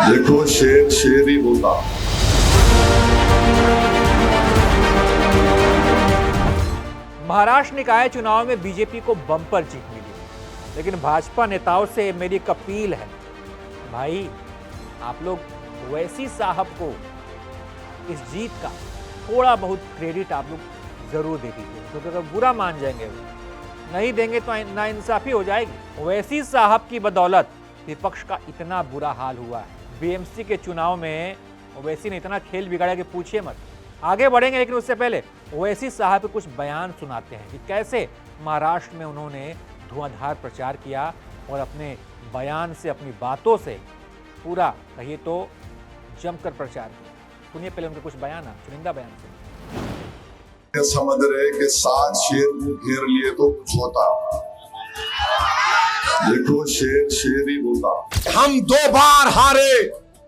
देखो शेर शेर ही होता। महाराष्ट्र निकाय चुनाव में बीजेपी को बम्पर जीत मिली, लेकिन भाजपा नेताओं से मेरी एक अपील है, भाई आप लोग ओवैसी साहब को इस जीत का थोड़ा बहुत क्रेडिट आप लोग जरूर दे दीजिए, क्योंकि अगर बुरा मान जाएंगे वो नहीं देंगे तो नाइंसाफी हो जाएगी। ओवैसी साहब की बदौलत विपक्ष का इतना बुरा हाल हुआ है। बीएमसी के चुनाव में ओवैसी ने इतना खेल बिगाड़ा कि पूछिए मत। आगे बढ़ेंगे, लेकिन उससे पहले ओवैसी साहब के कुछ बयान सुनाते हैं कि कैसे महाराष्ट्र में उन्होंने धुआंधार प्रचार किया और अपने बयान से, अपनी बातों से पूरा कहिए तो जमकर प्रचार किया। सुनिए पहले उनके कुछ बयान, चुनिंदा बयान सुनिए। समझ रहे कि 7 शेर को घेर लिए तो कुछ होता। देखो शेर शेर ही होता। हम 2 बार हारे,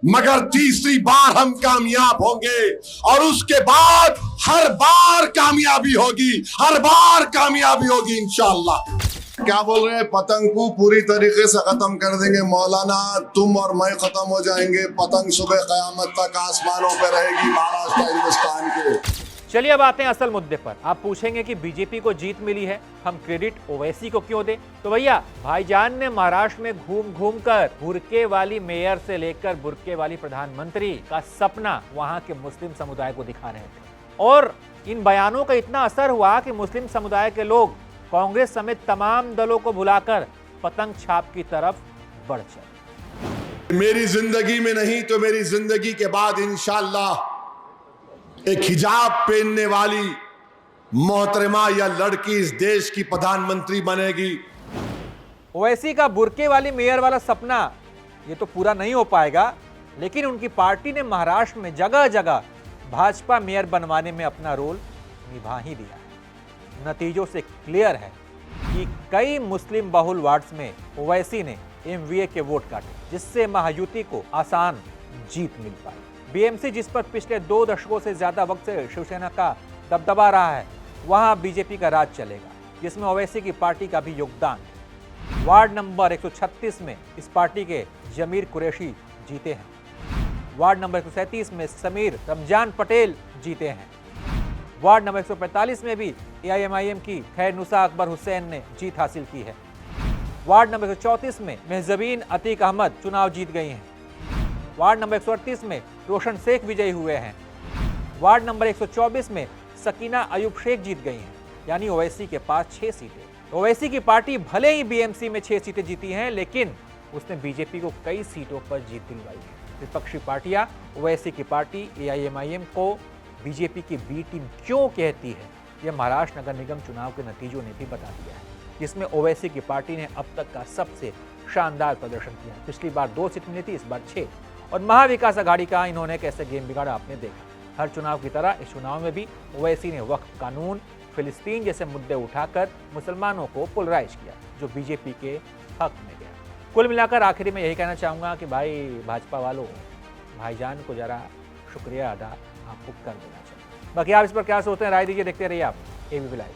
मगर तीसरी बार हम कामयाब होंगे और उसके बाद हर बार कामयाबी होगी, हर बार कामयाबी होगी इंशाअल्लाह। क्या बोल रहे हैं? पतंग को पूरी तरीके से खत्म कर देंगे मौलाना, तुम और मैं खत्म हो जाएंगे। पतंग सुबह कयामत तक आसमानों पे रहेगी महाराष्ट्र हिंदुस्तान के। चलिए अब आते हैं असल मुद्दे पर। आप पूछेंगे कि बीजेपी को जीत मिली है, हम क्रेडिट ओवैसी को क्यों दें? तो भैया, भाईजान ने महाराष्ट्र में घूम घूम कर बुर्के वाली मेयर से लेकर बुर्के वाली प्रधानमंत्री का सपना वहां के मुस्लिम समुदाय को दिखा रहे थे, और इन बयानों का इतना असर हुआ कि मुस्लिम समुदाय के लोग कांग्रेस समेत तमाम दलों को भुलाकर पतंग छाप की तरफ बढ़ चले। मेरी जिंदगी में नहीं तो मेरी जिंदगी के बाद इंशाअल्लाह एक हिजाब पहनने वाली मोहतरमा या लड़की इस देश की प्रधानमंत्री बनेगी। ओवैसी का बुर्के वाली मेयर वाला सपना ये तो पूरा नहीं हो पाएगा, लेकिन उनकी पार्टी ने महाराष्ट्र में जगह जगह भाजपा मेयर बनवाने में अपना रोल निभा ही दिया है। नतीजों से क्लियर है कि कई मुस्लिम बहुल वार्ड्स में ओवैसी ने एमवीए के वोट काटे, जिससे महायुति को आसान जीत मिल पाई। बीएमसी, जिस पर पिछले 2 दशकों से ज्यादा वक्त से शिवसेना का दबदबा रहा है, वहां बीजेपी का राज चलेगा, जिसमें ओवैसी की पार्टी का भी योगदान है। वार्ड नंबर 136 में इस पार्टी के जमीर कुरैशी जीते हैं। वार्ड नंबर 137 में समीर रमजान पटेल जीते हैं। वार्ड नंबर 145 में भी एआईएमआईएम की खैरनुसा अकबर हुसैन ने जीत हासिल की है। वार्ड नंबर 134 में मेहजबीन अतीक अहमद चुनाव जीत गई हैं। वार्ड नंबर 138 में रोशन शेख विजयी हुए हैं। वार्ड नंबर 124 में सकीना अयूब शेख जीत गई हैं। यानी ओवैसी के पास 6 सीटें। ओवैसी की पार्टी भले ही बीएमसी में 6 सीटें जीती हैं, लेकिन उसने बीजेपी को कई सीटों पर जीत दिलवाई है। विपक्षी पार्टियां ओवैसी की पार्टी एआईएमआईएम को बीजेपी की बी टीम क्यों कहती है, यह महाराष्ट्र नगर निगम चुनाव के नतीजों ने भी बता दिया है, जिसमें ओवैसी की पार्टी ने अब तक का सबसे शानदार प्रदर्शन किया। पिछली बार 2 सीट मिली थी, इस बार 6। और महाविकास आघाड़ी का इन्होंने कैसे गेम बिगाड़ा आपने देखा। हर चुनाव की तरह इस चुनाव में भी ओवैसी ने वक्फ कानून, फिलिस्तीन जैसे मुद्दे उठाकर मुसलमानों को पोलराइज किया, जो बीजेपी के हक में गया। कुल मिलाकर आखिरी में यही कहना चाहूँगा कि भाई भाजपा वालों, भाईजान को जरा शुक्रिया अदा आपको कर देना चाहिए। बाकी आप इस पर क्या सोचते हैं, राय दीजिए। देखते रहिए आप एबीपी लाइव।